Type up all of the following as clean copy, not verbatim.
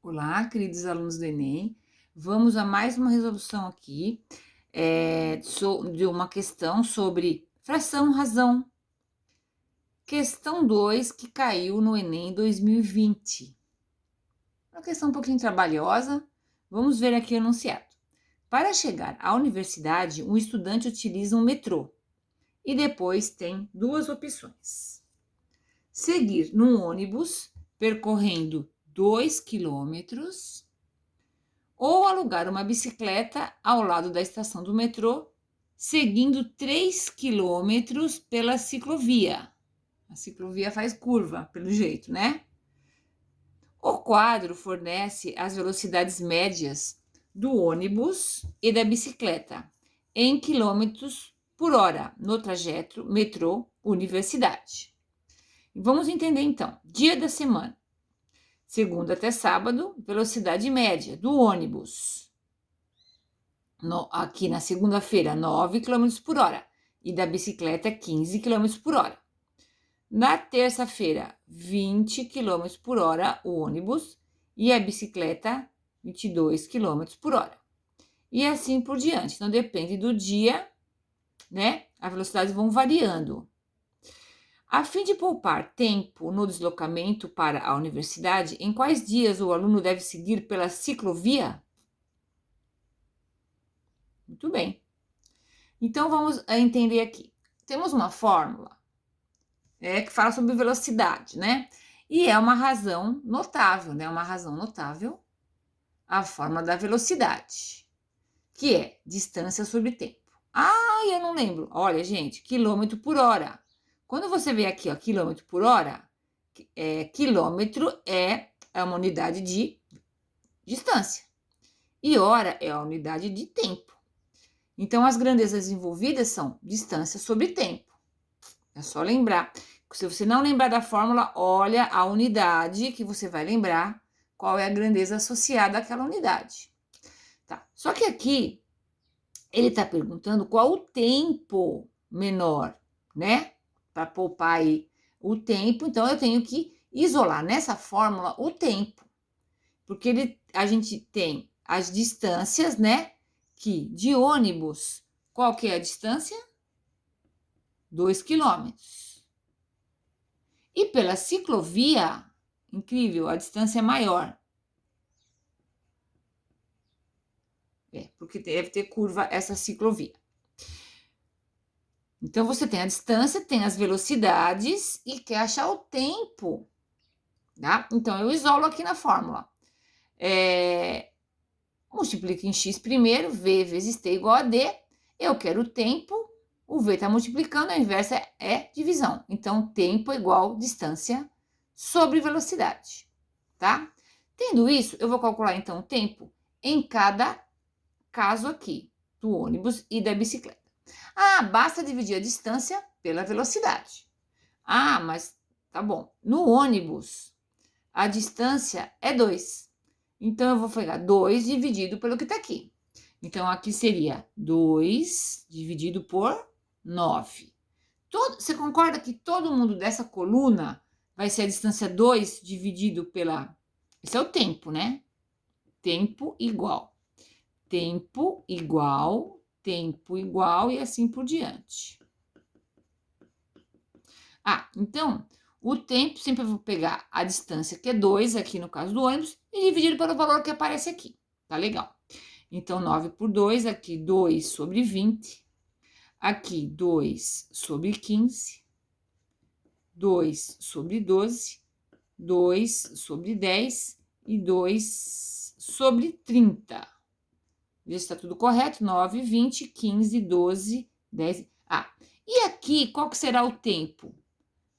Olá, queridos alunos do Enem. Vamos a mais uma resolução aqui de uma questão sobre fração razão. Questão 2 que caiu no Enem 2020. Uma questão um pouquinho trabalhosa. Vamos ver aqui o enunciado. Para chegar à universidade, um estudante utiliza um metrô e depois tem duas opções. Seguir num ônibus percorrendo 2 quilômetros ou alugar uma bicicleta ao lado da estação do metrô, seguindo 3 quilômetros pela ciclovia. A ciclovia faz curva, pelo jeito, né? O quadro fornece as velocidades médias do ônibus e da bicicleta em quilômetros por hora no trajeto metrô-universidade. Vamos entender então. Dia da semana. Segunda até sábado, velocidade média do ônibus. Aqui na segunda-feira, 9 km por hora. E da bicicleta, 15 km por hora. Na terça-feira, 20 km por hora o ônibus. E a bicicleta, 22 km por hora. E assim por diante. Então, depende do dia, né? As velocidades vão variando. A fim de poupar tempo no deslocamento para a universidade, em quais dias o aluno deve seguir pela ciclovia? Muito bem. Então, vamos entender aqui. Temos uma fórmula que fala sobre velocidade, né? E é uma razão notável, né? Uma razão notável, a fórmula da velocidade, que é distância sobre tempo. Ah, eu não lembro. Olha, gente, quilômetro por hora. Quando você vê aqui, ó, quilômetro por hora, quilômetro é uma unidade de distância. E hora é a unidade de tempo. Então, as grandezas envolvidas são distância sobre tempo. É só lembrar. Se você não lembrar da fórmula, olha a unidade que você vai lembrar qual é a grandeza associada àquela unidade. Tá. Só que aqui, ele está perguntando qual o tempo menor, né? Para poupar aí o tempo, então eu tenho que isolar nessa fórmula o tempo. Porque a gente tem as distâncias, né? Que de ônibus, qual que é a distância? 2 quilômetros. E pela ciclovia, incrível, a distância é maior. Porque deve ter curva essa ciclovia. Então, você tem a distância, tem as velocidades e quer achar o tempo, tá? Então, eu isolo aqui na fórmula. Multiplica em x primeiro, v vezes t igual a d. Eu quero o tempo, o v está multiplicando, a inversa é divisão. Então, tempo é igual distância sobre velocidade, tá? Tendo isso, eu vou calcular, então, o tempo em cada caso aqui, do ônibus e da bicicleta. Ah, basta dividir a distância pela velocidade. Ah, mas tá bom. No ônibus, a distância é 2. Então, eu vou pegar 2 dividido pelo que está aqui. Então, aqui seria 2 dividido por 9. Você concorda que todo mundo dessa coluna vai ser a distância 2 dividido pela... Esse é o tempo, né? Tempo igual. Tempo igual e assim por diante. Então, o tempo sempre eu vou pegar a distância, que é 2, aqui no caso do ônibus, e dividir pelo valor que aparece aqui. Tá legal? Então, 9 por 2, aqui 2 sobre 20. Aqui, 2 sobre 15. 2 sobre 12. 2 sobre 10. E 2 sobre 30. Vê se está tudo correto. 9, 20, 15, 12, 10. E aqui, qual que será o tempo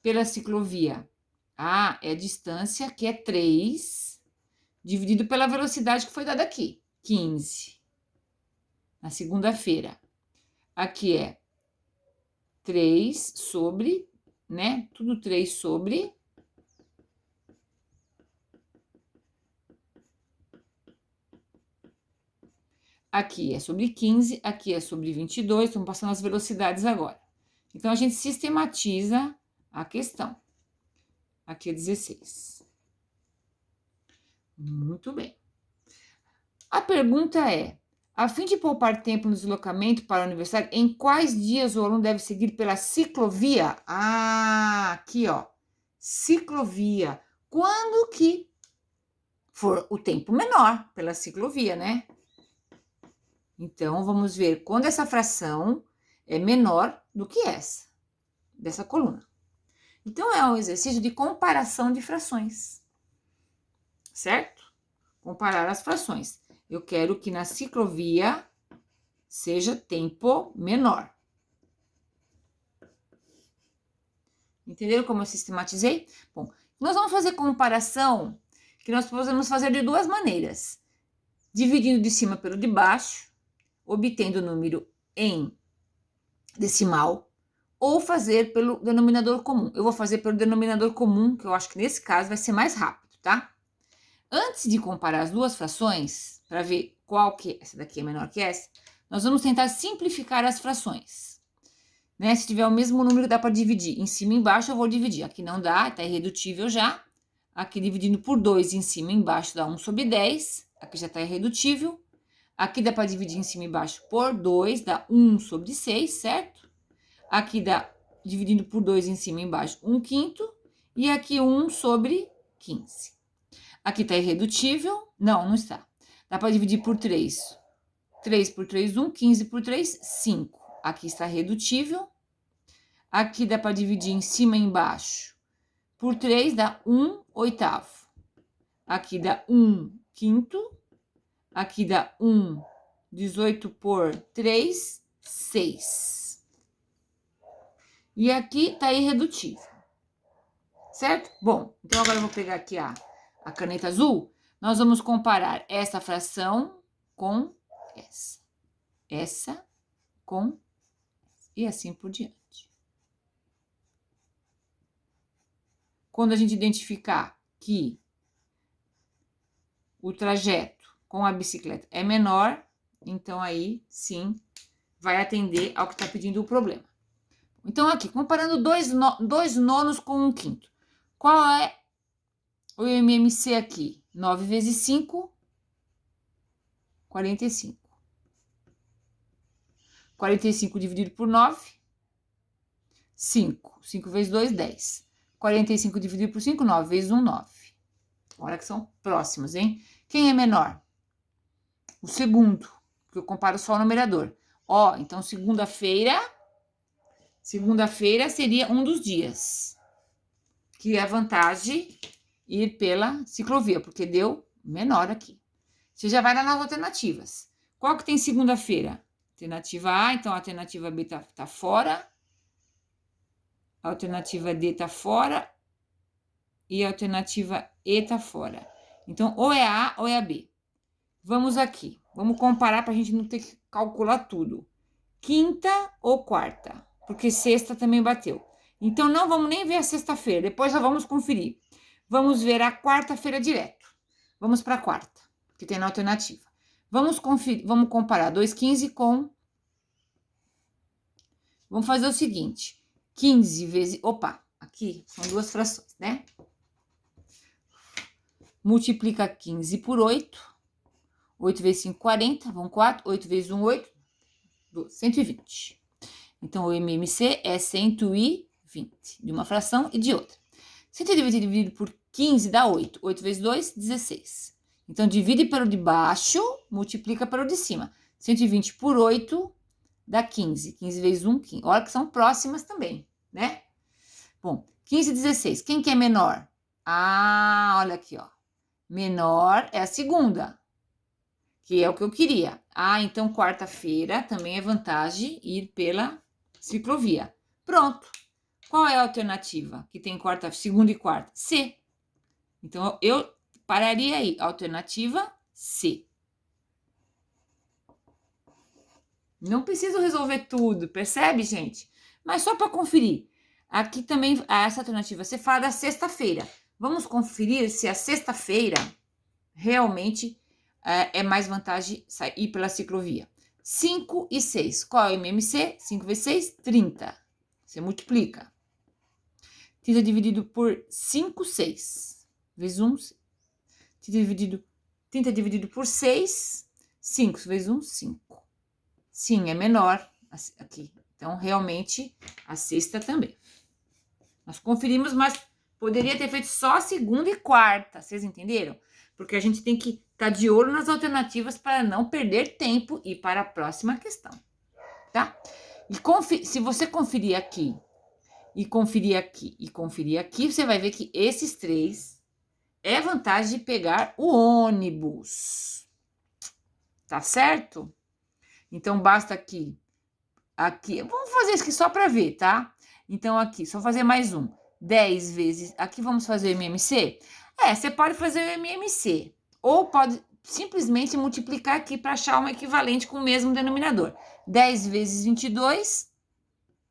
pela ciclovia? É a distância, que é 3, dividido pela velocidade que foi dada aqui, 15. Na segunda-feira. Aqui é 3 sobre, né? Tudo 3 sobre. Aqui é sobre 15, aqui é sobre 22, estamos passando as velocidades agora. Então, a gente sistematiza a questão. Aqui é 16. Muito bem. A pergunta é: a fim de poupar tempo no deslocamento para a universidade, em quais dias o aluno deve seguir pela ciclovia? Ah, aqui, ó. Ciclovia. Quando que for o tempo menor pela ciclovia, né? Então, vamos ver quando essa fração é menor do que essa, dessa coluna. Então, é um exercício de comparação de frações, certo? Comparar as frações. Eu quero que na ciclovia seja tempo menor. Entenderam como eu sistematizei? Bom, nós vamos fazer comparação que nós podemos fazer de duas maneiras. Dividindo de cima pelo de baixo, obtendo o número em decimal, ou fazer pelo denominador comum. Eu vou fazer pelo denominador comum, que eu acho que nesse caso vai ser mais rápido, tá? Antes de comparar as duas frações, para ver qual que essa daqui é menor que essa, nós vamos tentar simplificar as frações. Né? Se tiver o mesmo número, dá para dividir. Em cima e embaixo eu vou dividir. Aqui não dá, está irredutível já. Aqui dividindo por 2 em cima e embaixo dá 1 sobre 10. Aqui já está irredutível. Aqui dá para dividir em cima e embaixo por 2, dá 1 sobre 6, certo? Aqui dá, dividindo por 2 em cima e embaixo, 1 quinto. E aqui 1 sobre 15. Aqui está irredutível. Não, não está. Dá para dividir por 3. 3 por 3, 1. 15 por 3, 5. Aqui está redutível. Aqui dá para dividir em cima e embaixo. Por 3 dá 1 oitavo. Aqui dá 1 quinto. Aqui dá 1, 18 por 3, 6. E aqui está irredutível. Certo? Bom, então agora eu vou pegar aqui a caneta azul. Nós vamos comparar essa fração com essa. Essa com essa. E assim por diante. Quando a gente identificar que o trajeto com a bicicleta é menor, então aí sim vai atender ao que está pedindo o problema. Então aqui, comparando 2 nonos com 1 quinto. Qual é o MMC aqui? 9 vezes 5, 45. 45 dividido por 9, 5. 5 vezes 2, 10. 45 dividido por 5, 9 vezes 1, 9. Olha que são próximos, hein? Quem é menor? O segundo, porque eu comparo só o numerador. Ó, então segunda-feira seria um dos dias. Que é a vantagem ir pela ciclovia, porque deu menor aqui. Você já vai lá nas alternativas. Qual que tem segunda-feira? Alternativa A, então a alternativa B tá fora. A alternativa D tá fora. E a alternativa E tá fora. Então, ou é a A ou é a B. Vamos aqui. Vamos comparar para a gente não ter que calcular tudo. Quinta ou quarta? Porque sexta também bateu. Então, não vamos nem ver a sexta-feira. Depois já vamos conferir. Vamos ver a quarta-feira direto. Vamos para a quarta, que tem na alternativa. Vamos comparar 2,15 com... Vamos fazer o seguinte. 15 vezes... Opa, aqui são duas frações, né? Multiplica 15 por 8. 8 vezes 5, 40. Vão 4. 8 vezes 1, 8. 120. Então, o MMC é 120 de uma fração e de outra. 120 dividido por 15 dá 8. 8 vezes 2, 16. Então, divide pelo de baixo, multiplica pelo de cima. 120 por 8 dá 15. 15 vezes 1, 15. Olha que são próximas também, né? Bom, 15 e 16. Quem que é menor? Ah, olha aqui, ó. Menor é a segunda, que é o que eu queria. Ah, então quarta-feira também é vantagem ir pela ciclovia. Pronto. Qual é a alternativa que tem quarta, segunda e quarta? C. Então, eu pararia aí. Alternativa C. Não preciso resolver tudo, percebe, gente? Mas só para conferir. Aqui também, essa alternativa C fala da sexta-feira. Vamos conferir se a sexta-feira realmente é mais vantagem ir pela ciclovia. 5 e 6. Qual é o MMC? 5 vezes 6, 30. Você multiplica. 30 dividido por 5, 6. Vezes 1, 6. 30 dividido por 6, 5 vezes 1, 5. Sim, é menor aqui. Então, realmente, a sexta também. Nós conferimos, mas poderia ter feito só a segunda e quarta. Vocês entenderam? Porque a gente tem que estar de olho nas alternativas para não perder tempo e para a próxima questão. Tá? E se você conferir aqui, e conferir aqui, e conferir aqui, você vai ver que esses 3 é vantagem de pegar o ônibus. Tá certo? Então, basta aqui. Vamos fazer isso aqui só para ver, tá? Então, aqui, só fazer mais um. 10 vezes... Aqui vamos fazer o MMC? Você pode fazer o MMC. Ou pode simplesmente multiplicar aqui para achar um equivalente com o mesmo denominador. 10 vezes 22,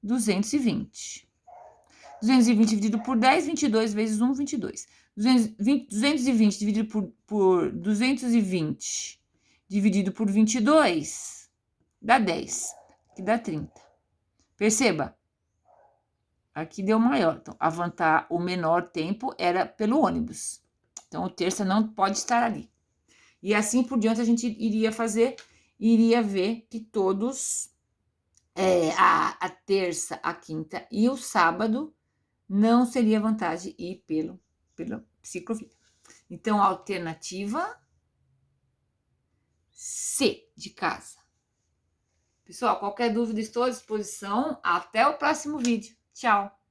220. 220 dividido por 10, 22 vezes 1, 22. 220 dividido por 220 dividido por 22 dá 10, que dá 30. Perceba, aqui deu maior. Então, o menor tempo era pelo ônibus. Então, o terça não pode estar ali. E assim por diante a gente iria ver que todos, a terça, a quinta e o sábado, não seria vantagem ir pela ciclovia. Então, a alternativa C de casa. Pessoal, qualquer dúvida, estou à disposição. Até o próximo vídeo. Tchau!